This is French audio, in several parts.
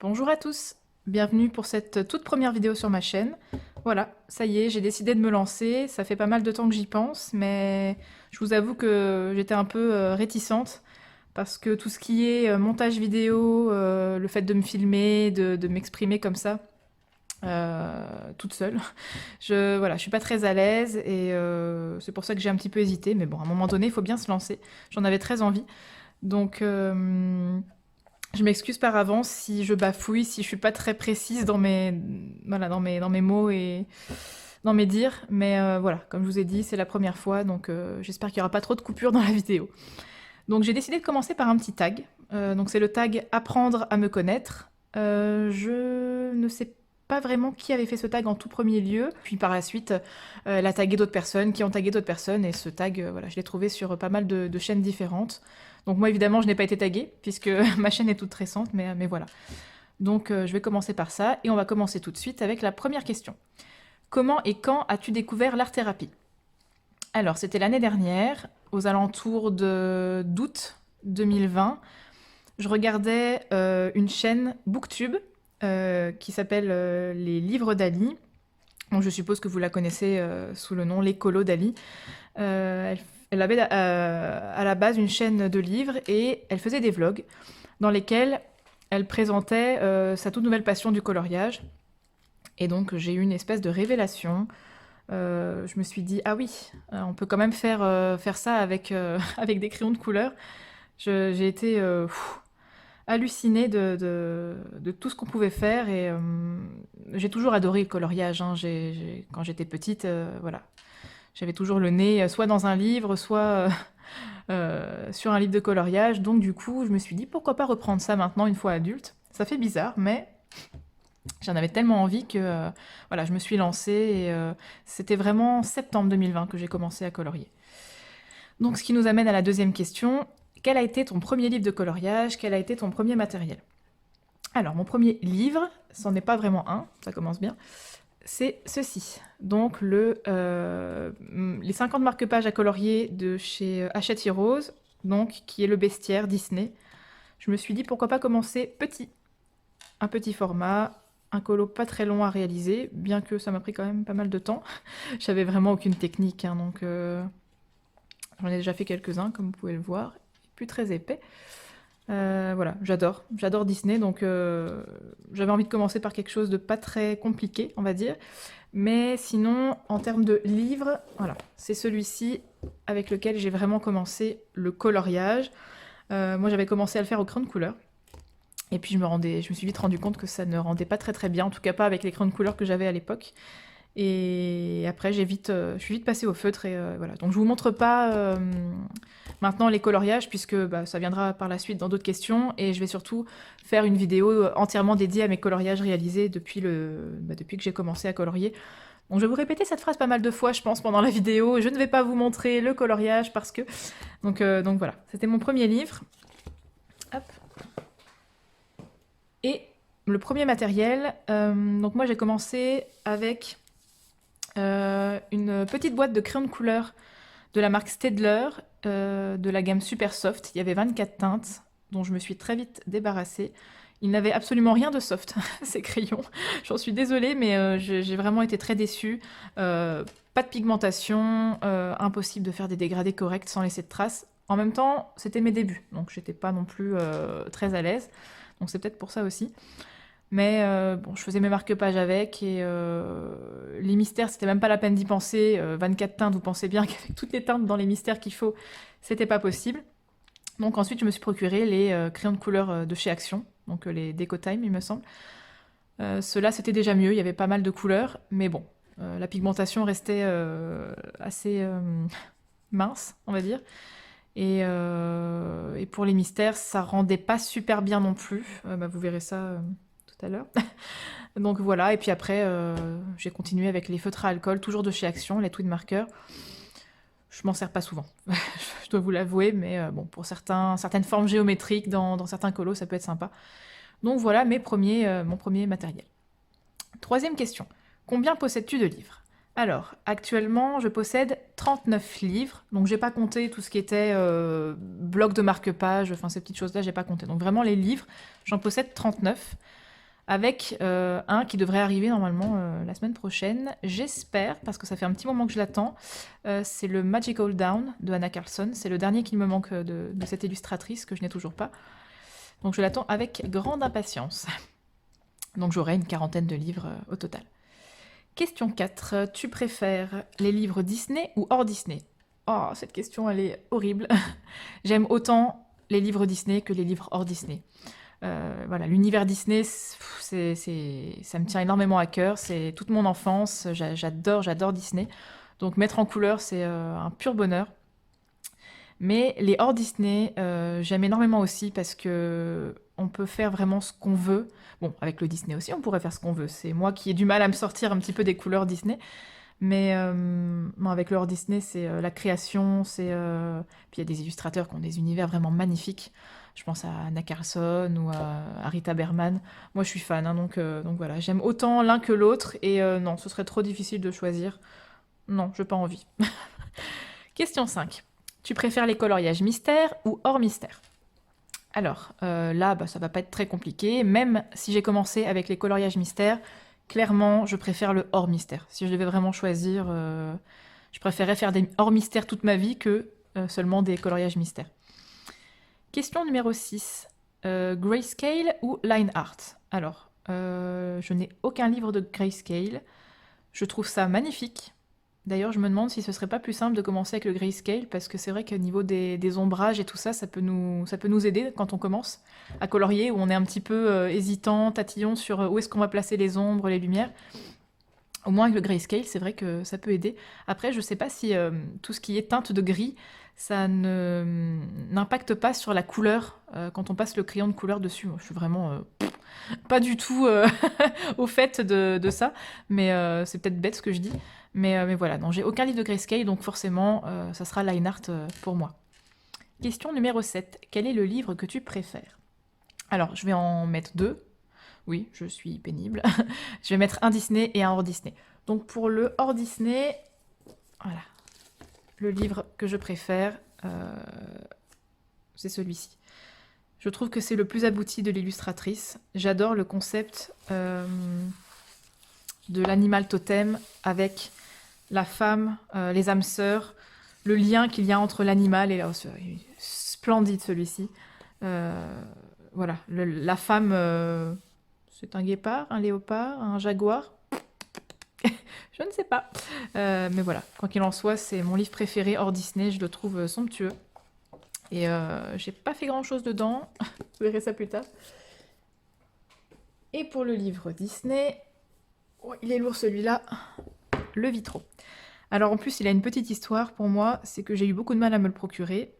Bonjour à tous, bienvenue pour cette toute première vidéo sur ma chaîne. Voilà, ça y est, j'ai décidé de me lancer, ça fait pas mal de temps que j'y pense, mais je vous avoue que j'étais un peu réticente, parce que tout ce qui est montage vidéo, le fait de me filmer, de m'exprimer comme ça, toute seule, voilà, je suis pas très à l'aise, et c'est pour ça que j'ai un petit peu hésité, mais bon, à un moment donné, il faut bien se lancer, j'en avais très envie. Donc, je m'excuse par avance si je bafouille, si je suis pas très précise dans voilà, dans mes mots et dans mes dires, mais voilà, comme je vous ai dit, c'est la première fois, donc j'espère qu'il y aura pas trop de coupures dans la vidéo. Donc j'ai décidé de commencer par un petit tag. Donc c'est le tag apprendre à me connaître. Je ne sais pas vraiment qui avait fait ce tag en tout premier lieu. Puis par la suite, elle a tagué d'autres personnes qui ont tagué d'autres personnes. Et ce tag, voilà, je l'ai trouvé sur pas mal de chaînes différentes. Donc moi évidemment, je n'ai pas été taguée puisque ma chaîne est toute récente, mais voilà. Donc je vais commencer par ça et on va commencer tout de suite avec la première question. Comment et quand as-tu découvert l'art-thérapie? Alors, c'était l'année dernière, aux alentours d'août 2020. Je regardais une chaîne Booktube qui s'appelle Les Livres d'Ali. Donc, je suppose que vous la connaissez sous le nom L'écolo d'Ali. Elle avait à la base une chaîne de livres et elle faisait des vlogs dans lesquels elle présentait sa toute nouvelle passion du coloriage. Et donc, j'ai eu une espèce de révélation. Je me suis dit, ah oui, on peut quand même faire ça avec, avec des crayons de couleur. J'ai été hallucinée de tout ce qu'on pouvait faire et j'ai toujours adoré le coloriage, hein. Quand j'étais petite, voilà, j'avais toujours le nez soit dans un livre, soit sur un livre de coloriage. Donc du coup, je me suis dit, pourquoi pas reprendre ça maintenant une fois adulte. Ça fait bizarre, mais j'en avais tellement envie que voilà, je me suis lancée et c'était vraiment septembre 2020 que j'ai commencé à colorier. Donc ce qui nous amène à la deuxième question. Quel a été ton premier livre de coloriage? Quel a été ton premier matériel? Alors mon premier livre, c'en est pas vraiment un, ça commence bien, c'est ceci. Donc les 50 marque-pages à colorier de chez Hachette Heroes, donc qui est le bestiaire Disney. Je me suis dit pourquoi pas commencer petit, un petit format, un colo pas très long à réaliser, bien que ça m'a pris quand même pas mal de temps. J'avais vraiment aucune technique, hein, donc j'en ai déjà fait quelques-uns, comme vous pouvez le voir. Plus très épais. Voilà, j'adore Disney, donc j'avais envie de commencer par quelque chose de pas très compliqué, on va dire. Mais sinon, en termes de livres, voilà, c'est celui-ci avec lequel j'ai vraiment commencé le coloriage. Moi, j'avais commencé à le faire au crayon de couleur. Et puis je me suis vite rendu compte que ça ne rendait pas très très bien, en tout cas pas avec les crayons de couleur que j'avais à l'époque. Et après, je suis vite passée au feutre et voilà. Donc je vous montre pas maintenant les coloriages puisque bah, ça viendra par la suite dans d'autres questions et je vais surtout faire une vidéo entièrement dédiée à mes coloriages réalisés depuis que j'ai commencé à colorier. Donc je vais vous répéter cette phrase pas mal de fois, je pense, pendant la vidéo. Je ne vais pas vous montrer le coloriage parce que... Donc voilà, c'était mon premier livre. Hop. Et le premier matériel, donc moi j'ai commencé avec une petite boîte de crayons de couleur de la marque Staedtler, de la gamme Super Soft. Il y avait 24 teintes, dont je me suis très vite débarrassée. Ils n'avaient absolument rien de soft, ces crayons. J'en suis désolée, mais j'ai vraiment été très déçue. Pas de pigmentation, impossible de faire des dégradés corrects sans laisser de traces. En même temps, c'était mes débuts, donc j'étais pas non plus très à l'aise. Donc c'est peut-être pour ça aussi. Mais bon, je faisais mes marque-pages avec et les mystères, c'était même pas la peine d'y penser. 24 teintes, vous pensez bien qu'avec toutes les teintes dans les mystères qu'il faut, c'était pas possible. Donc ensuite, je me suis procuré les crayons de couleur de chez Action, donc les Deco Time, il me semble. Ceux-là, c'était déjà mieux, il y avait pas mal de couleurs, mais bon, la pigmentation restait assez mince, on va dire. Et pour les mystères, ça rendait pas super bien non plus. Bah, vous verrez ça tout à l'heure. Donc voilà, et puis après, j'ai continué avec les feutres à alcool, toujours de chez Action, les Tweed Marker. Je m'en sers pas souvent, je dois vous l'avouer, mais bon, pour certaines formes géométriques, dans certains colos, ça peut être sympa. Donc voilà mon premier matériel. Troisième question. Combien possèdes-tu de livres? Alors, actuellement, je possède 39 livres, donc j'ai pas compté tout ce qui était bloc de marque-page, enfin ces petites choses-là, j'ai pas compté. Donc vraiment les livres, j'en possède 39. avec un qui devrait arriver normalement la semaine prochaine. J'espère, parce que ça fait un petit moment que je l'attends. C'est le Magical Down de Anna Carlson. C'est le dernier qui me manque de cette illustratrice que je n'ai toujours pas. Donc je l'attends avec grande impatience. Donc j'aurai une quarantaine de livres au total. Question 4. Tu préfères les livres Disney ou hors Disney? Oh, cette question, elle est horrible. J'aime autant les livres Disney que les livres hors Disney. Voilà, l'univers Disney, ça me tient énormément à cœur. C'est toute mon enfance. J'adore Disney. Donc mettre en couleur, c'est un pur bonheur. Mais les hors Disney, j'aime énormément aussi parce que on peut faire vraiment ce qu'on veut. Bon, avec le Disney aussi, on pourrait faire ce qu'on veut. C'est moi qui ai du mal à me sortir un petit peu des couleurs Disney. Mais non, avec le hors Disney, c'est la création, puis il y a des illustrateurs qui ont des univers vraiment magnifiques. Je pense à Anna Carlson ou à Rita Berman. Moi, je suis fan, hein, donc voilà. J'aime autant l'un que l'autre, et non, ce serait trop difficile de choisir. Non, j'ai pas envie. Question 5. Tu préfères les coloriages mystère ou hors mystère? Alors, là, ça va pas être très compliqué. Même si j'ai commencé avec les coloriages mystères, clairement, je préfère le hors mystère. Si je devais vraiment choisir, je préférerais faire des hors mystères toute ma vie que seulement des coloriages mystères. Question numéro 6. Grayscale ou line art? Alors, je n'ai aucun livre de grayscale. Je trouve ça magnifique. D'ailleurs, je me demande si ce serait pas plus simple de commencer avec le grayscale, parce que c'est vrai qu'au niveau des ombrages et tout ça, ça peut nous aider quand on commence à colorier, où on est un petit peu hésitant, tatillon sur où est-ce qu'on va placer les ombres, les lumières. Au moins avec le grayscale, c'est vrai que ça peut aider. Après, je sais pas si tout ce qui est teinte de gris, ça n'impacte pas sur la couleur quand on passe le crayon de couleur dessus. Moi, je suis vraiment pas du tout au fait de ça, mais c'est peut-être bête ce que je dis. Mais voilà, non, j'ai aucun livre de grayscale, donc forcément, ça sera line art pour moi. Question numéro 7. Quel est le livre que tu préfères? Alors, je vais en mettre 2. Oui, je suis pénible. Je vais mettre un Disney et un hors Disney. Donc pour le hors Disney, voilà, le livre que je préfère, c'est celui-ci. Je trouve que c'est le plus abouti de l'illustratrice. J'adore le concept de l'animal totem avec la femme, les âmes sœurs, le lien qu'il y a entre l'animal et la... Splendide celui-ci. Voilà, la femme, c'est un guépard, un léopard, un jaguar. Je ne sais pas. Mais voilà, quoi qu'il en soit, c'est mon livre préféré hors Disney. Je le trouve somptueux. Et j'ai pas fait grand chose dedans. Vous verrez ça plus tard. Et pour le livre Disney, oh, il est lourd celui-là. Le Vitro. Alors en plus, il a une petite histoire pour moi. C'est que j'ai eu beaucoup de mal à me le procurer.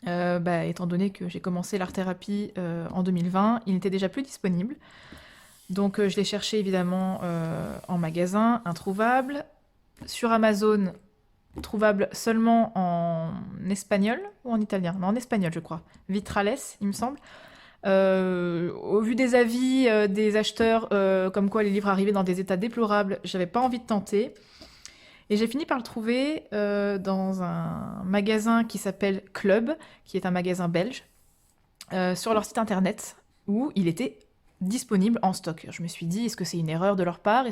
Étant donné que j'ai commencé l'art-thérapie en 2020, il n'était déjà plus disponible. Donc je l'ai cherché évidemment en magasin, introuvable. Sur Amazon, trouvable seulement en espagnol ou en italien? Non, en espagnol je crois. Vitrales, il me semble. Au vu des avis des acheteurs, comme quoi les livres arrivaient dans des états déplorables, j'avais pas envie de tenter. Et j'ai fini par le trouver dans un magasin qui s'appelle Club, qui est un magasin belge, sur leur site internet, où il était disponible en stock. Je me suis dit, est-ce que c'est une erreur de leur part?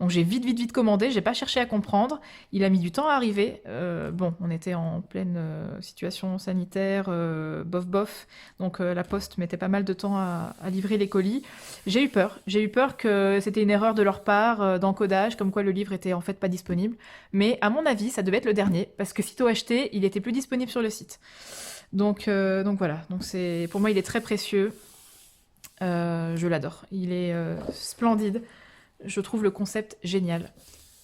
Donc j'ai vite commandé, j'ai pas cherché à comprendre. Il a mis du temps à arriver. Bon, on était en pleine situation sanitaire, bof. Donc la poste mettait pas mal de temps à livrer les colis. J'ai eu peur. J'ai eu peur que c'était une erreur de leur part d'encodage, comme quoi le livre était en fait pas disponible. Mais à mon avis, ça devait être le dernier, parce que sitôt acheté, il était plus disponible sur le site. Donc voilà. Donc pour moi, il est très précieux. Je l'adore. Il est splendide. Je trouve le concept génial.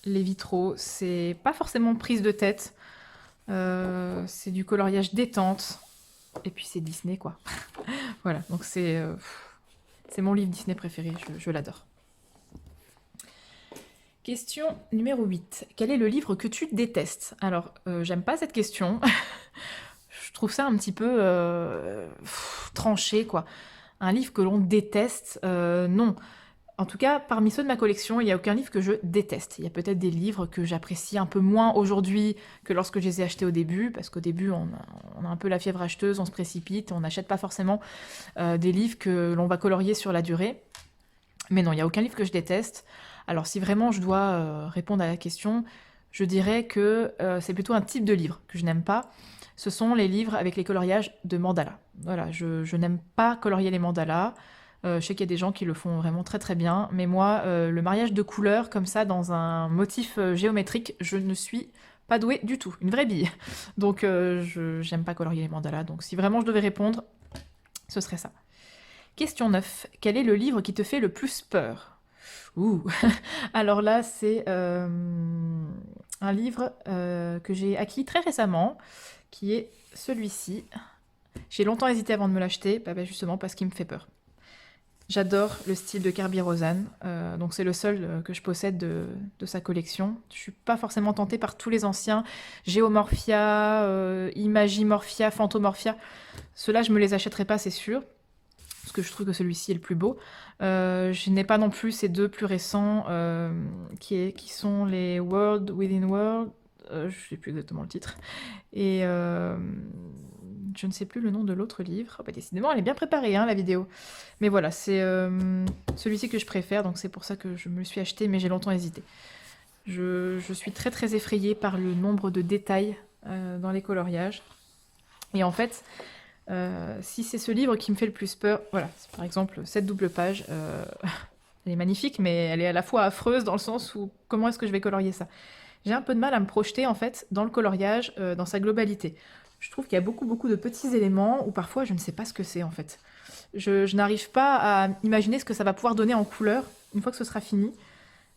Les vitraux, c'est pas forcément prise de tête. C'est du coloriage détente. Et puis c'est Disney, quoi. Voilà, donc c'est mon livre Disney préféré. Je l'adore. Question numéro 8. Quel est le livre que tu détestes? Alors, j'aime pas cette question. Je trouve ça un petit peu tranché, quoi. Un livre que l'on déteste, non. En tout cas, parmi ceux de ma collection, il n'y a aucun livre que je déteste. Il y a peut-être des livres que j'apprécie un peu moins aujourd'hui que lorsque je les ai achetés au début, parce qu'au début, on a un peu la fièvre acheteuse, on se précipite, on n'achète pas forcément des livres que l'on va colorier sur la durée. Mais non, il n'y a aucun livre que je déteste. Alors si vraiment je dois répondre à la question, je dirais que c'est plutôt un type de livre que je n'aime pas. Ce sont les livres avec les coloriages de mandala. Voilà, je n'aime pas colorier les mandalas. Je sais qu'il y a des gens qui le font vraiment très très bien, mais moi, le mariage de couleurs comme ça dans un motif géométrique, je ne suis pas douée du tout, une vraie bille. Donc je j'aime pas colorier les mandalas, donc si vraiment je devais répondre, ce serait ça. Question 9. Quel est le livre qui te fait le plus peur? Ouh. Alors là, c'est un livre que j'ai acquis très récemment, qui est celui-ci. J'ai longtemps hésité avant de me l'acheter, justement parce qu'il me fait peur. J'adore le style de Kerby Rosanes, donc c'est le seul que je possède de sa collection. Je suis pas forcément tentée par tous les anciens, Geomorphia, Imagimorphia, Phantomorphia. Ceux-là, je me les achèterai pas, c'est sûr, parce que je trouve que celui-ci est le plus beau. Je n'ai pas non plus ces deux plus récents, qui sont les World Within World, je ne sais plus exactement le titre, et je ne sais plus le nom de l'autre livre. Oh, décidément, elle est bien préparée, hein, la vidéo. Mais voilà, c'est celui-ci que je préfère, donc c'est pour ça que je me le suis acheté, mais j'ai longtemps hésité. Je suis très très effrayée par le nombre de détails dans les coloriages. Et en fait, si c'est ce livre qui me fait le plus peur, voilà, par exemple cette double page, elle est magnifique, mais elle est à la fois affreuse dans le sens où comment est-ce que je vais colorier ça? J'ai un peu de mal à me projeter en fait dans le coloriage, dans sa globalité. Je trouve qu'il y a beaucoup beaucoup de petits éléments où parfois je ne sais pas ce que c'est en fait. Je n'arrive pas à imaginer ce que ça va pouvoir donner en couleur une fois que ce sera fini.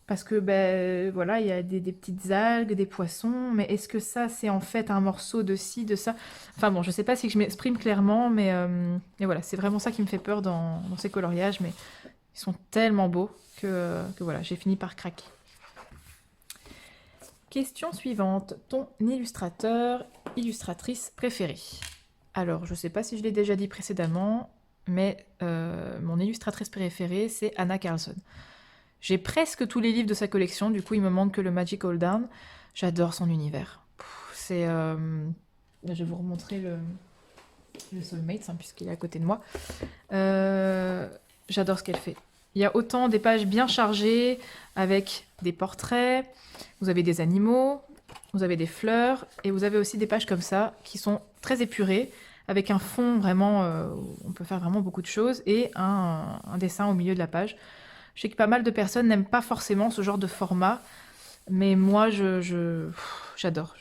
Parce que ben voilà, il y a des petites algues, des poissons, mais est-ce que ça c'est en fait un morceau de ci, de ça? Enfin bon, je sais pas si je m'exprime clairement, mais voilà, c'est vraiment ça qui me fait peur dans ces coloriages, mais ils sont tellement beaux que voilà, j'ai fini par craquer. Question suivante. Ton illustrateur, illustratrice préférée? Alors, je sais pas si je l'ai déjà dit précédemment, mais mon illustratrice préférée, c'est Anna Carlson. J'ai presque tous les livres de sa collection, du coup il me manque que le Magic All Down. J'adore son univers. C'est... je vais vous remontrer le Soulmates, hein, puisqu'il est à côté de moi. J'adore ce qu'elle fait. Il y a autant des pages bien chargées, avec des portraits, vous avez des animaux, vous avez des fleurs, et vous avez aussi des pages comme ça, qui sont très épurées, avec un fond vraiment... on peut faire vraiment beaucoup de choses, et un dessin au milieu de la page. Je sais que pas mal de personnes n'aiment pas forcément ce genre de format, mais moi, j'adore.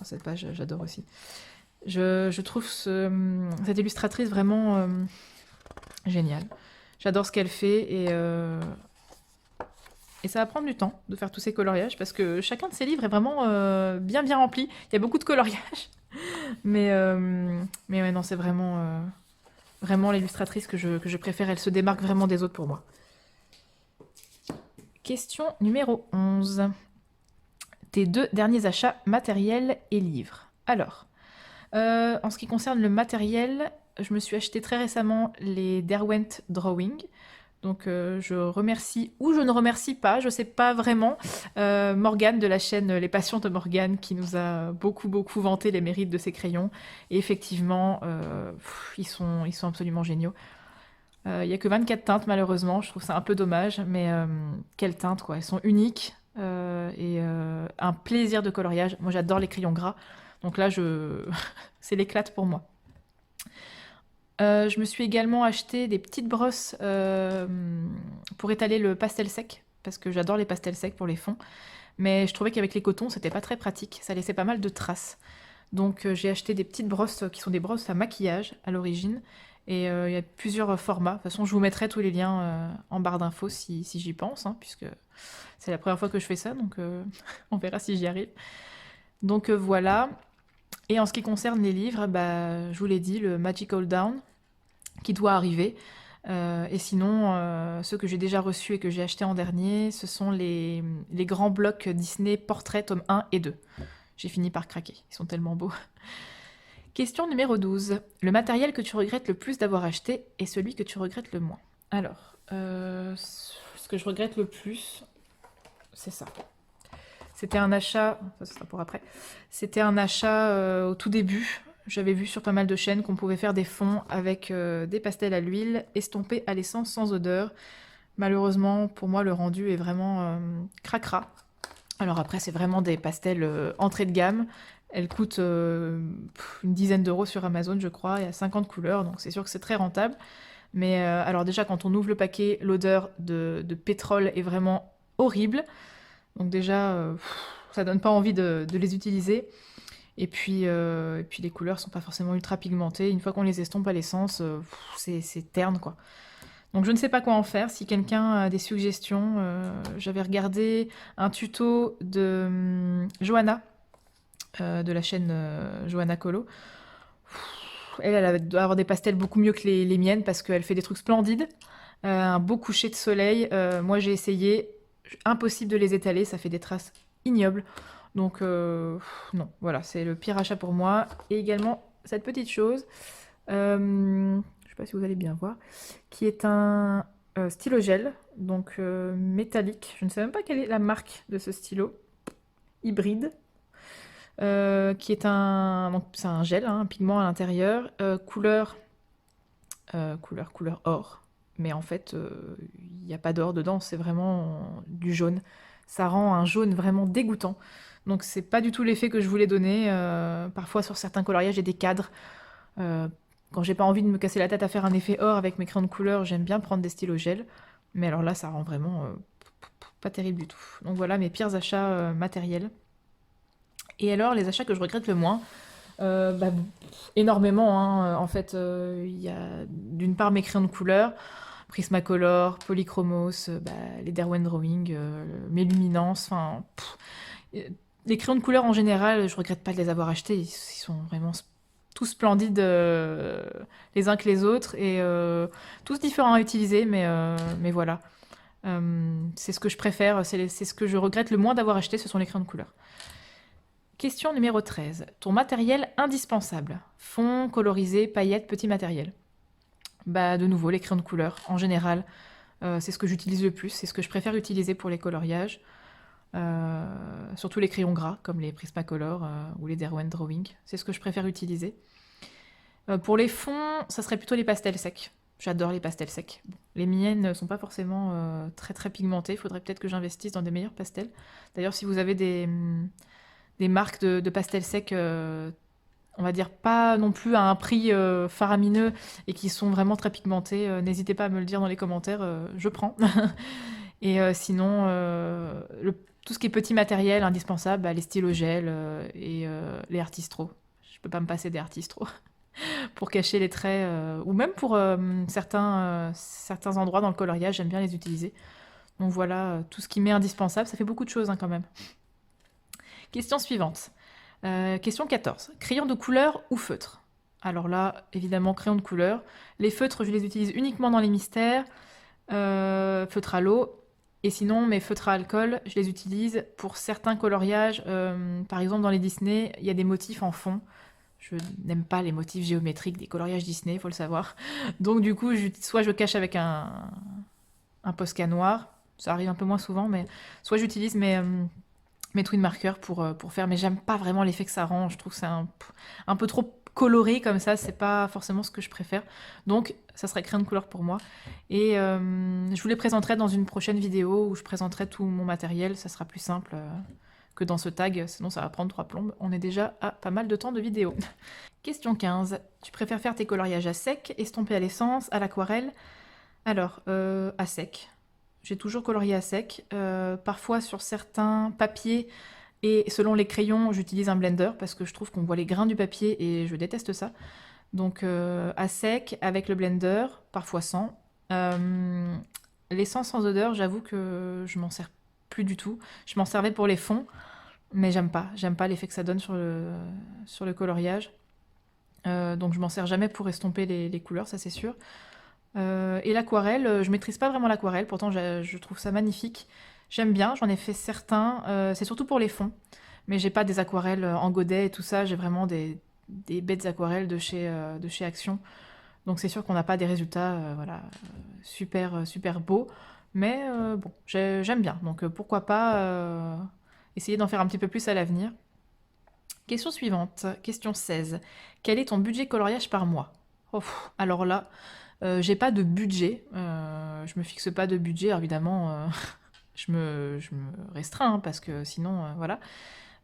Cette page, j'adore aussi. Je trouve cette illustratrice vraiment géniale. J'adore ce qu'elle fait et ça va prendre du temps de faire tous ces coloriages parce que chacun de ses livres est vraiment bien bien rempli. Il y a beaucoup de coloriages, mais ouais, non, c'est vraiment l'illustratrice que je préfère. Elle se démarque vraiment des autres pour moi. Question numéro 11. Tes 2 derniers achats matériels et livres. Alors, en ce qui concerne le matériel, je me suis acheté très récemment les Derwent Drawing. Donc je remercie ou je ne remercie pas, je sais pas vraiment, Morgane de la chaîne Les Passions de Morgane qui nous a beaucoup beaucoup vanté les mérites de ces crayons. Et effectivement, ils sont absolument géniaux. Il n'y a que 24 teintes malheureusement, je trouve ça un peu dommage, mais quelles teintes quoi, elles sont uniques et un plaisir de coloriage. Moi j'adore les crayons gras, donc là c'est l'éclate pour moi. Je me suis également acheté des petites brosses pour étaler le pastel sec, parce que j'adore les pastels secs pour les fonds, mais je trouvais qu'avec les cotons c'était pas très pratique, ça laissait pas mal de traces. Donc j'ai acheté des petites brosses qui sont des brosses à maquillage à l'origine, et il y a plusieurs formats. De toute façon, je vous mettrai tous les liens en barre d'infos si j'y pense, hein, puisque c'est la première fois que je fais ça, donc on verra si j'y arrive. Donc voilà. Et en ce qui concerne les livres, bah, je vous l'ai dit, le Magic All Down, qui doit arriver. Et sinon, ceux que j'ai déjà reçus et que j'ai achetés en dernier, ce sont les grands blocs Disney Portrait tome 1 et 2. J'ai fini par craquer, ils sont tellement beaux. Question numéro 12. Le matériel que tu regrettes le plus d'avoir acheté et celui que tu regrettes le moins. Alors, ce que je regrette le plus, c'est ça. C'était un achat, ça sera pour après, c'était un achat au tout début. J'avais vu sur pas mal de chaînes qu'on pouvait faire des fonds avec des pastels à l'huile estompés à l'essence sans odeur. Malheureusement, pour moi, le rendu est vraiment cracra. Alors après, c'est vraiment des pastels entrée de gamme. Elles coûtent une dizaine d'euros sur Amazon, je crois. Il y a 50 couleurs, donc c'est sûr que c'est très rentable. Mais alors déjà, quand on ouvre le paquet, l'odeur de pétrole est vraiment horrible. Donc déjà, ça donne pas envie de les utiliser. Et puis les couleurs sont pas forcément ultra pigmentées. Une fois qu'on les estompe à l'essence, c'est terne, quoi. Donc je ne sais pas quoi en faire. Si quelqu'un a des suggestions, j'avais regardé un tuto de Johanna, de la chaîne Johanna Colo. Elle doit avoir des pastels beaucoup mieux que les miennes parce qu'elle fait des trucs splendides. Un beau coucher de soleil. Moi j'ai essayé, impossible de les étaler, ça fait des traces ignobles. Donc non, voilà, c'est le pire achat pour moi. Et également cette petite chose, je sais pas si vous allez bien voir, qui est un stylo gel, donc métallique. Je ne sais même pas quelle est la marque de ce stylo, hybride, qui est donc c'est un gel, hein, un pigment à l'intérieur, couleur or. Mais en fait, il n'y a pas d'or dedans, c'est vraiment du jaune. Ça rend un jaune vraiment dégoûtant. Donc c'est pas du tout l'effet que je voulais donner. Parfois sur certains coloriages, j'ai des cadres. Euh, Quand j'ai pas envie de me casser la tête à faire un effet or avec mes crayons de couleur, j'aime bien prendre des stylos gel. Mais alors là, ça rend vraiment pas terrible du tout. Donc voilà mes pires achats matériels. Et alors, les achats que je regrette le moins, bah, énormément, hein. En fait, il y a d'une part mes crayons de couleur, Prismacolor, Polychromos, bah, les Derwent Drawing, mes luminances, enfin... Les crayons de couleur en général, je regrette pas de les avoir achetés, ils sont vraiment tous splendides les uns que les autres et tous différents à utiliser, mais voilà. C'est ce que je préfère, c'est ce que je regrette le moins d'avoir acheté, ce sont les crayons de couleur. Question numéro 13. Ton matériel indispensable. Fond, colorisé, paillettes, petit matériel. Bah de nouveau, les crayons de couleur, en général. C'est ce que j'utilise le plus, c'est ce que je préfère utiliser pour les coloriages. Surtout les crayons gras, comme les Prismacolor ou les Derwent Drawing. C'est ce que je préfère utiliser. Pour les fonds, ça serait plutôt les pastels secs. J'adore les pastels secs. Bon, les miennes ne sont pas forcément très très pigmentées. Il faudrait peut-être que j'investisse dans des meilleurs pastels. D'ailleurs, si vous avez des marques de pastels secs, on va dire pas non plus à un prix faramineux et qui sont vraiment très pigmentés, n'hésitez pas à me le dire dans les commentaires, je prends. Et sinon, tout ce qui est petit matériel indispensable, bah, les stylos gel et les Artistro. Je peux pas me passer des Artistro pour cacher les traits, ou même pour certains endroits dans le coloriage, j'aime bien les utiliser. Donc voilà, tout ce qui m'est indispensable, ça fait beaucoup de choses hein, quand même. Question suivante. Question 14. Crayon de couleur ou feutre? Alors là, évidemment, crayon de couleur. Les feutres, je les utilise uniquement dans les mystères. Feutre à l'eau. Et sinon, mes feutres à alcool, je les utilise pour certains coloriages. Par exemple, dans les Disney, il y a des motifs en fond. Je n'aime pas les motifs géométriques des coloriages Disney, il faut le savoir. Donc du coup, soit je cache avec un Posca noir, ça arrive un peu moins souvent, mais soit j'utilise mes twin markers pour faire, mais j'aime pas vraiment l'effet que ça rend. Je trouve que c'est un peu trop coloré comme ça, c'est pas forcément ce que je préfère. Donc ça serait crayon de couleur pour moi. Et je vous les présenterai dans une prochaine vidéo où je présenterai tout mon matériel, ça sera plus simple que dans ce tag, sinon ça va prendre 3 plombes. On est déjà à pas mal de temps de vidéo. Question 15. Tu préfères faire tes coloriages à sec, estompés à l'essence, à l'aquarelle? Alors, à sec. J'ai toujours colorié à sec. Parfois sur certains papiers et selon les crayons, j'utilise un blender parce que je trouve qu'on voit les grains du papier et je déteste ça. Donc à sec avec le blender, parfois sans. L'essence sans odeur, j'avoue que je m'en sers plus du tout. Je m'en servais pour les fonds, mais j'aime pas l'effet que ça donne sur le coloriage. Donc je m'en sers jamais pour estomper les couleurs, ça c'est sûr. Et l'aquarelle, je maîtrise pas vraiment l'aquarelle, pourtant je trouve ça magnifique. J'aime bien, j'en ai fait certains, c'est surtout pour les fonds. Mais j'ai pas des aquarelles en godet et tout ça, j'ai vraiment des bêtes aquarelles de chez Action. Donc c'est sûr qu'on n'a pas des résultats voilà, super beaux, mais bon, j'aime bien. Donc pourquoi pas essayer d'en faire un petit peu plus à l'avenir. Question suivante, question 16. Quel est ton budget coloriage par mois? Oh, alors là, j'ai pas de budget. Je me fixe pas de budget, alors évidemment, je me restreins, hein, parce que sinon, voilà.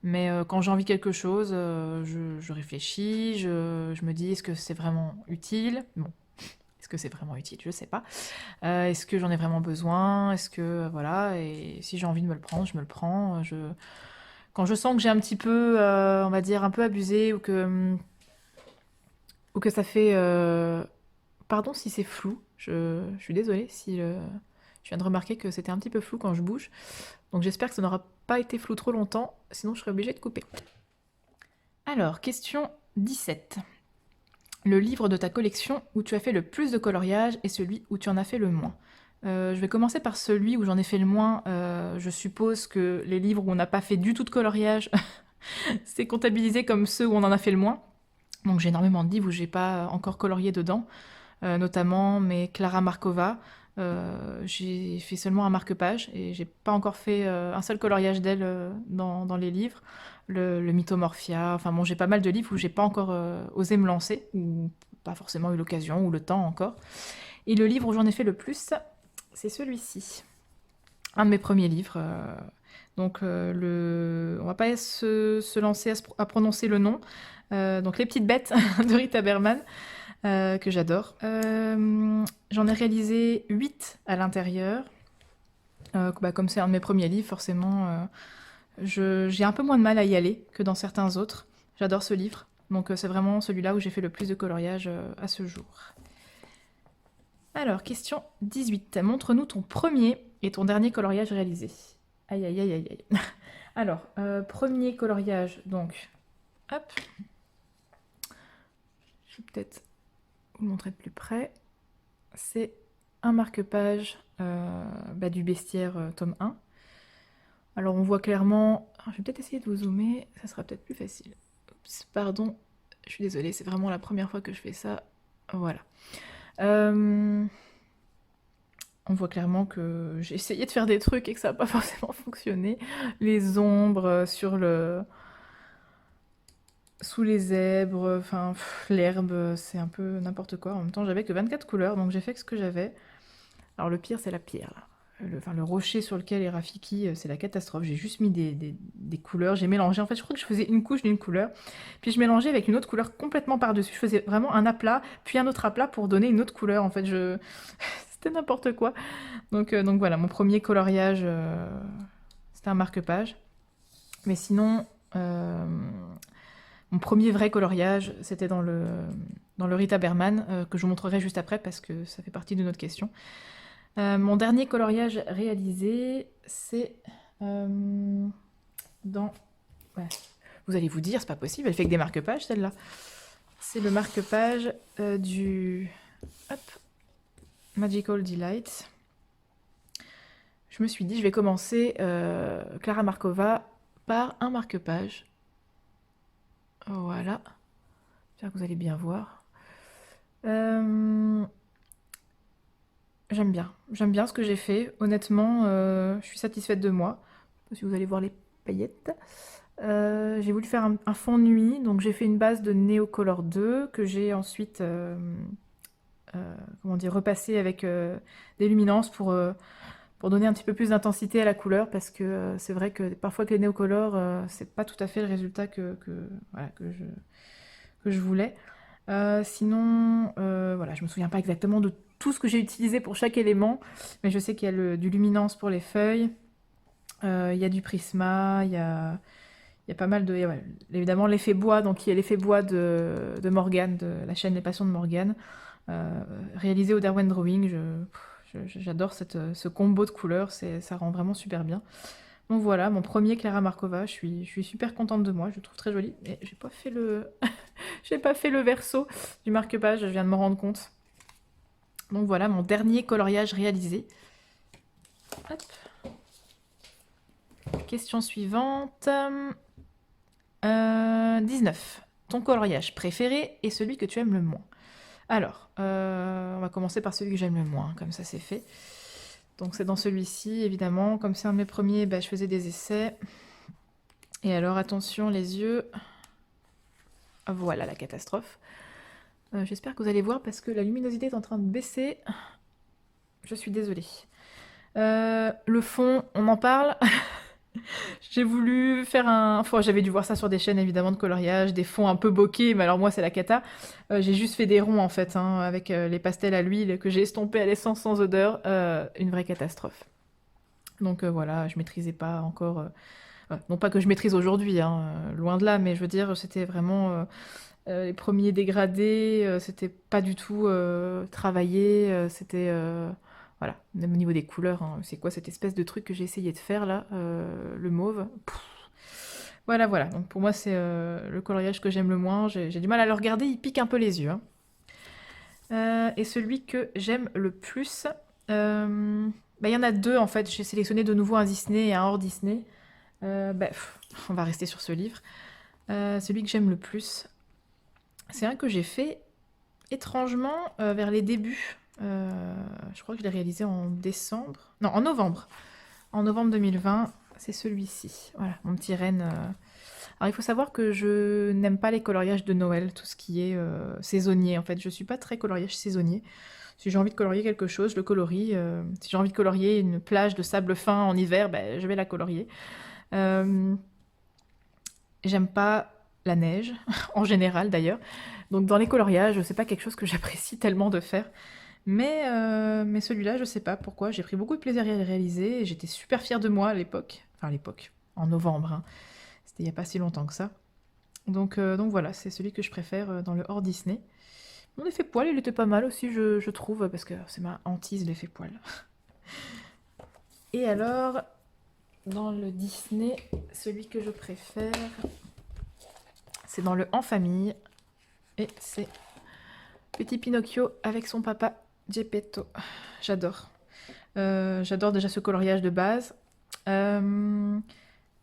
Mais quand j'ai envie de quelque chose, je réfléchis, je me dis est-ce que c'est vraiment utile? Bon, est-ce que c'est vraiment utile? Je sais pas. Est-ce que j'en ai vraiment besoin? Est-ce que voilà, et si j'ai envie de me le prendre, je me le prends. Quand je sens que j'ai un petit peu, on va dire, un peu abusé ou que ça fait... Pardon si c'est flou, je suis désolée si je viens de remarquer que c'était un petit peu flou quand je bouge. Donc j'espère que ça n'aura pas été flou trop longtemps, sinon je serais obligée de couper. Alors, question 17. Le livre de ta collection où tu as fait le plus de coloriage et celui où tu en as fait le moins. Je vais commencer par celui où j'en ai fait le moins. Je suppose que les livres où on n'a pas fait du tout de coloriage, c'est comptabilisé comme ceux où on en a fait le moins. Donc j'ai énormément de livres où j'ai pas encore colorié dedans, notamment mes Clara Markova. J'ai fait seulement un marque-page et j'ai pas encore fait un seul coloriage d'elle dans les livres. Le Mythomorphia, enfin bon, j'ai pas mal de livres où j'ai pas encore osé me lancer, ou pas forcément eu l'occasion, ou le temps encore. Et le livre où j'en ai fait le plus, c'est celui-ci. Un de mes premiers livres. Donc on va pas se lancer à prononcer le nom. Donc Les Petites Bêtes de Rita Berman, que j'adore. J'en ai réalisé 8 à l'intérieur. Comme c'est un de mes premiers livres, forcément, j'ai un peu moins de mal à y aller que dans certains autres. J'adore ce livre. Donc c'est vraiment celui-là où j'ai fait le plus de coloriage à ce jour. Alors, question 18. Montre-nous ton premier et ton dernier coloriage réalisé. Aïe, aïe, aïe, aïe, aïe. Alors, premier coloriage, donc, hop. Je vais peut-être vous le montrer de plus près. C'est un marque-page du bestiaire tome 1. Alors, on voit clairement... Je vais peut-être essayer de vous zoomer, ça sera peut-être plus facile. Oups, pardon, je suis désolée, c'est vraiment la première fois que je fais ça. Voilà. On voit clairement que j'ai essayé de faire des trucs et que ça n'a pas forcément fonctionné. Les ombres sous les zèbres, enfin l'herbe, c'est un peu n'importe quoi. En même temps, j'avais que 24 couleurs, donc j'ai fait ce que j'avais. Alors le pire, c'est la pierre, là. Le rocher sur lequel est Rafiki, c'est la catastrophe. J'ai juste mis des couleurs, j'ai mélangé. En fait, je crois que je faisais une couche d'une couleur, puis je mélangeais avec une autre couleur complètement par-dessus. Je faisais vraiment un aplat, puis un autre aplat pour donner une autre couleur. En fait, c'était n'importe quoi. Donc voilà, mon premier coloriage, c'était un marque-page. Mais sinon, mon premier vrai coloriage, c'était dans le Rita Berman, que je vous montrerai juste après parce que ça fait partie d'une autre question. Mon dernier coloriage réalisé, c'est dans... Ouais. Vous allez vous dire, c'est pas possible, elle fait que des marque-pages celle-là. C'est le marque-page du Magical Delight. Je me suis dit, je vais commencer Clara Markova par un marque-page. Voilà. J'espère que vous allez bien voir. J'aime bien ce que j'ai fait. Honnêtement, je suis satisfaite de moi. Si vous allez voir les paillettes. J'ai voulu faire un fond de nuit, donc j'ai fait une base de Neocolor 2 que j'ai ensuite repassé avec des luminances pour donner un petit peu plus d'intensité à la couleur, parce que c'est vrai que parfois que les Neocolor, c'est pas tout à fait le résultat que je voulais. Sinon, voilà, je me souviens pas exactement de tout ce que j'ai utilisé pour chaque élément, mais je sais qu'il y a du luminance pour les feuilles, il y a du prisma, il y a pas mal de... évidemment l'effet bois, donc il y a l'effet bois de Morgane, de la chaîne Les Passions de Morgane, réalisé au Derwent Drawing. J'adore ce combo de couleurs, ça rend vraiment super bien. Donc voilà, mon premier Clara Markova, je suis super contente de moi, je le trouve très joli. Et j'ai pas fait j'ai pas fait le verso du marque-page, je viens de me rendre compte. Donc voilà, mon dernier coloriage réalisé. Hop. Question suivante. 19. Ton coloriage préféré et celui que tu aimes le moins. Alors, on va commencer par celui que j'aime le moins, comme ça c'est fait. Donc c'est dans celui-ci, évidemment. Comme c'est un de mes premiers, bah, je faisais des essais. Et alors, attention, les yeux. Voilà la catastrophe. J'espère que vous allez voir parce que la luminosité est en train de baisser. Je suis désolée. Le fond, on en parle. J'ai voulu faire un... Enfin, j'avais dû voir ça sur des chaînes évidemment de coloriage, des fonds un peu bokeh, mais alors moi c'est la cata. J'ai juste fait des ronds en fait, hein, avec les pastels à l'huile que j'ai estompés à l'essence sans odeur. Une vraie catastrophe. Donc voilà, je maîtrisais pas encore... non pas que je maîtrise aujourd'hui, hein, loin de là, mais je veux dire, c'était vraiment... les premiers dégradés, c'était pas du tout travaillé, c'était... voilà, même au niveau des couleurs, hein, c'est quoi cette espèce de truc que j'ai essayé de faire là, le mauve. Pff. Voilà, voilà, donc pour moi c'est le coloriage que j'aime le moins, j'ai du mal à le regarder, il pique un peu les yeux. Hein. Et celui que j'aime le plus, bah, y en a deux en fait, j'ai sélectionné de nouveau un Disney et un hors Disney. On va rester sur ce livre. Celui que j'aime le plus, c'est un que j'ai fait étrangement vers les débuts. Je crois que je l'ai réalisé en décembre. Non, en novembre. En novembre 2020, c'est celui-ci. Voilà, mon petit renne. Alors il faut savoir que je n'aime pas les coloriages de Noël, tout ce qui est saisonnier. En fait, je suis pas très coloriage saisonnier. Si j'ai envie de colorier quelque chose, je le colorie. Si j'ai envie de colorier une plage de sable fin en hiver, ben, je vais la colorier. Euh, J'aime pas la neige, en général d'ailleurs. Donc dans les coloriages, c'est pas quelque chose que j'apprécie tellement de faire. Mais celui-là, je sais pas pourquoi, j'ai pris beaucoup de plaisir à le réaliser et j'étais super fière de moi à l'époque. Enfin à l'époque, en novembre, hein. C'était il y a pas si longtemps que ça. Donc voilà, c'est celui que je préfère dans le hors Disney. Mon effet poil, il était pas mal aussi, je trouve, parce que c'est ma hantise, l'effet poil. Et alors, dans le Disney, celui que je préfère, c'est dans le En famille. Et c'est Petit Pinocchio avec son papa Geppetto. J'adore. J'adore déjà ce coloriage de base.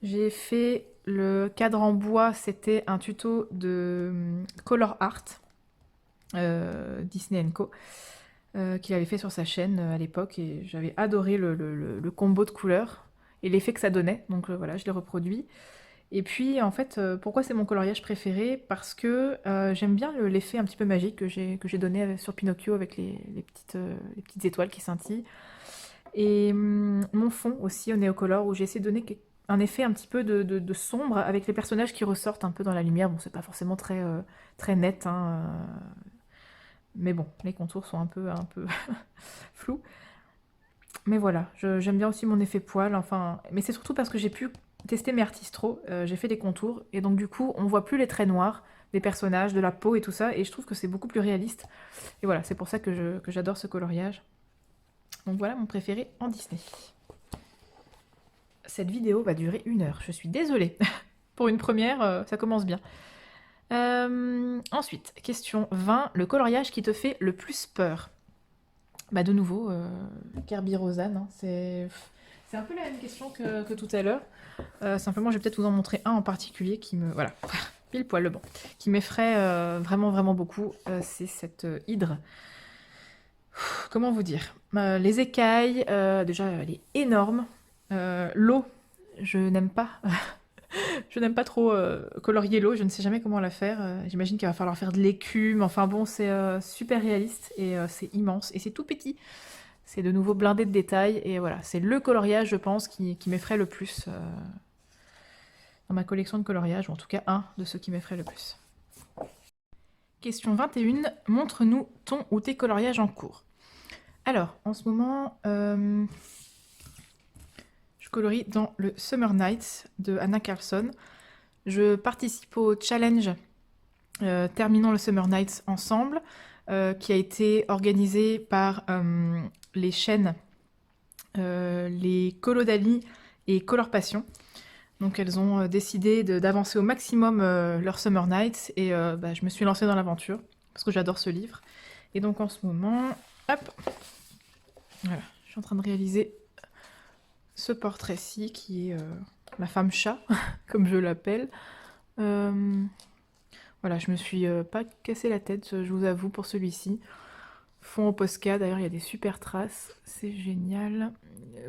J'ai fait le cadre en bois, c'était un tuto de Color Art, Disney Co, qu'il avait fait sur sa chaîne à l'époque, et j'avais adoré le combo de couleurs et l'effet que ça donnait, donc voilà, je l'ai reproduit. Et puis en fait, pourquoi c'est mon coloriage préféré? Parce que j'aime bien l'effet un petit peu magique que j'ai donné sur Pinocchio avec les petites étoiles qui scintillent. Et mon fond aussi au Néocolor où j'ai essayé de donner un effet un petit peu de sombre avec les personnages qui ressortent un peu dans la lumière. Bon, c'est pas forcément très net, hein, mais bon, les contours sont un peu flous. Mais voilà, j'aime bien aussi mon effet poil, enfin, mais c'est surtout parce que j'ai pu tester mes artistros, j'ai fait des contours, et donc du coup, on voit plus les traits noirs des personnages, de la peau et tout ça, et je trouve que c'est beaucoup plus réaliste. Et voilà, c'est pour ça que j'adore ce coloriage. Donc voilà mon préféré en Disney. Cette vidéo va durer 1 heure, je suis désolée. Pour une première, ça commence bien. Ensuite, question 20, le coloriage qui te fait le plus peur. Bah de nouveau, Kirby Rosanne, hein, c'est un peu la même question que tout à l'heure. Simplement, je vais peut-être vous en montrer un en particulier qui me... Voilà, pile poil le bon. Qui m'effraie vraiment, vraiment beaucoup. C'est cette hydre. Comment vous dire? Les écailles, déjà, elle est énorme. L'eau, je n'aime pas. Je n'aime pas trop colorier l'eau, je ne sais jamais comment la faire. J'imagine qu'il va falloir faire de l'écume. Enfin bon, c'est super réaliste et c'est immense. Et c'est tout petit. C'est de nouveau blindé de détails. Et voilà, c'est le coloriage, je pense, qui m'effraie le plus dans ma collection de coloriage, ou en tout cas un de ceux qui m'effraie le plus. Question 21. Montre-nous ton ou tes coloriages en cours. Alors, en ce moment, je colorie dans le Summer Nights de Anna Carlson. Je participe au challenge Terminons le Summer Nights ensemble, qui a été organisé par les chaînes les Colodali et Color Passion. Donc elles ont décidé d'avancer au maximum leur Summer Nights et je me suis lancée dans l'aventure parce que j'adore ce livre. Et donc en ce moment, hop, voilà, je suis en train de réaliser ce portrait-ci qui est ma femme chat, comme je l'appelle. Voilà, je me suis pas cassé la tête, je vous avoue, pour celui-ci. Fond au Posca, d'ailleurs il y a des super traces, c'est génial.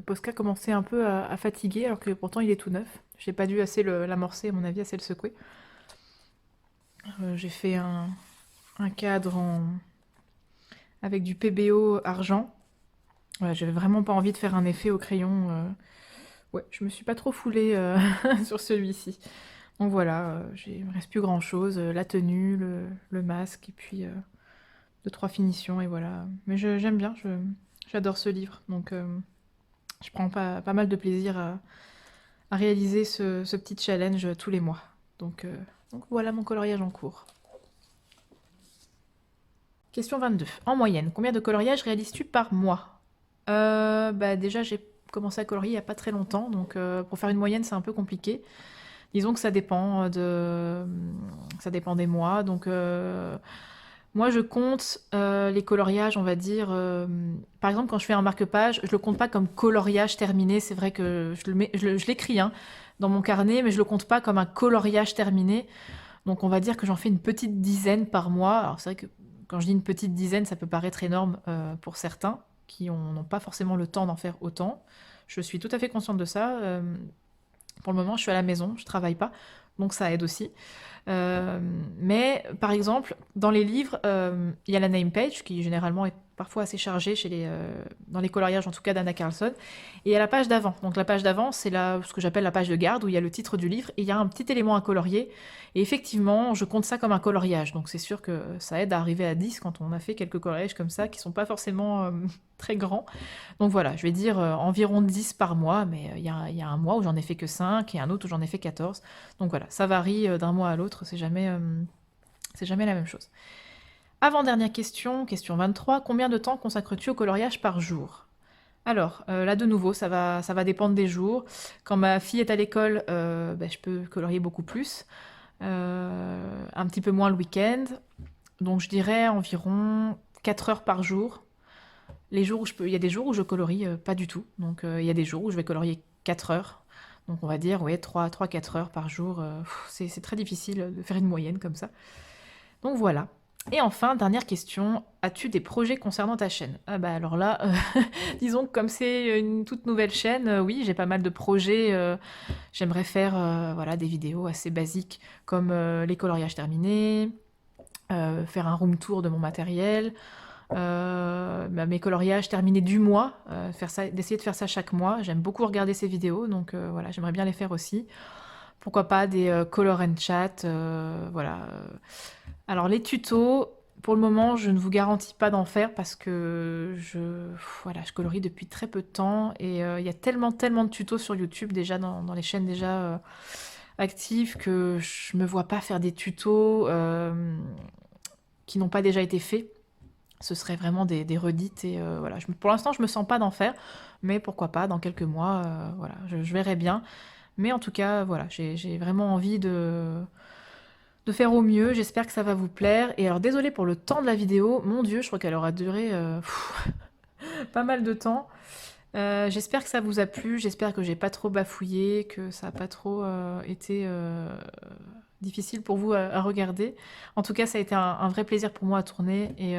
Posca commençait un peu à fatiguer alors que pourtant il est tout neuf. J'ai pas dû assez l'amorcer à mon avis, assez le secouer. J'ai fait un cadre avec du PBO argent. Voilà, j'avais vraiment pas envie de faire un effet au crayon. Ouais, je me suis pas trop foulée sur celui-ci. Donc voilà, il me reste plus grand chose. La tenue, le masque et puis deux, trois finitions et voilà. Mais j'aime bien, j'adore ce livre. Donc je prends pas mal de plaisir à réaliser ce petit challenge tous les mois. Donc voilà mon coloriage en cours. Question 22. En moyenne, combien de coloriages réalises-tu par mois? Bah déjà, j'ai commencé à colorier il n'y a pas très longtemps, donc pour faire une moyenne, c'est un peu compliqué. Disons que ça dépend ça dépend des mois. Donc moi, je compte les coloriages, on va dire. Par exemple, quand je fais un marque-page, je le compte pas comme coloriage terminé. C'est vrai que je l'écris hein, dans mon carnet, mais je le compte pas comme un coloriage terminé. Donc on va dire que j'en fais une petite dizaine par mois. Alors c'est vrai que quand je dis une petite dizaine, ça peut paraître énorme pour certains qui n'ont pas forcément le temps d'en faire autant. Je suis tout à fait consciente de ça. Pour le moment, je suis à la maison, je travaille pas, donc ça aide aussi. Euh, mais par exemple, dans les livres, il y a la name page qui généralement est parfois assez chargée dans les coloriages, en tout cas d'Anna Carlson. Et il y a la page d'avant. Donc la page d'avant, c'est ce que j'appelle la page de garde où il y a le titre du livre et il y a un petit élément à colorier. Et effectivement, je compte ça comme un coloriage. Donc c'est sûr que ça aide à arriver à 10 quand on a fait quelques coloriages comme ça qui sont pas forcément très grands. Donc voilà, je vais dire environ 10 par mois, mais il y a un mois où j'en ai fait que 5 et un autre où j'en ai fait 14. Donc voilà, ça varie d'un mois à l'autre, c'est jamais la même chose. Avant-dernière question, question 23, combien de temps consacres-tu au coloriage par jour? Alors, là de nouveau, ça va dépendre des jours. Quand ma fille est à l'école, je peux colorier beaucoup plus. Un petit peu moins le week-end. Donc je dirais environ 4 heures par jour. Les jours où il y a des jours où je colorie pas du tout. Donc il y a des jours où je vais colorier 4 heures. Donc on va dire ouais, 3-4 heures par jour. C'est très difficile de faire une moyenne comme ça. Donc voilà. Et enfin, dernière question, as-tu des projets concernant ta chaîne? Ah bah alors là, disons que comme c'est une toute nouvelle chaîne, oui, j'ai pas mal de projets. J'aimerais faire voilà, des vidéos assez basiques comme les coloriages terminés, faire un room tour de mon matériel, mes coloriages terminés du mois, d'essayer de faire ça chaque mois. J'aime beaucoup regarder ces vidéos, donc voilà, j'aimerais bien les faire aussi. Pourquoi pas des color and chat, voilà. Alors les tutos, pour le moment, je ne vous garantis pas d'en faire parce que voilà, je colorie depuis très peu de temps et il y a tellement de tutos sur YouTube déjà dans les chaînes déjà actives que je me vois pas faire des tutos qui n'ont pas déjà été faits. Ce serait vraiment des redites et voilà. Pour l'instant, je me sens pas d'en faire, mais pourquoi pas dans quelques mois, voilà, je verrai bien. Mais en tout cas, voilà, j'ai vraiment envie de faire au mieux. J'espère que ça va vous plaire. Et alors, désolée pour le temps de la vidéo. Mon Dieu, je crois qu'elle aura duré pas mal de temps. J'espère que ça vous a plu. J'espère que j'ai pas trop bafouillé, que ça n'a pas trop été difficile pour vous à regarder. En tout cas, ça a été un vrai plaisir pour moi à tourner. Et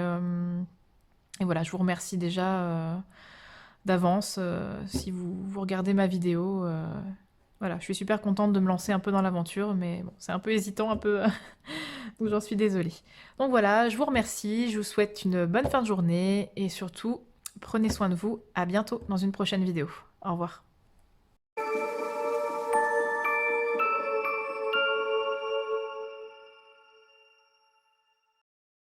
voilà, je vous remercie déjà d'avance si vous regardez ma vidéo. Voilà, je suis super contente de me lancer un peu dans l'aventure, mais bon, c'est un peu hésitant, un peu, donc j'en suis désolée. Donc voilà, je vous remercie, je vous souhaite une bonne fin de journée et surtout, prenez soin de vous. À bientôt dans une prochaine vidéo. Au revoir.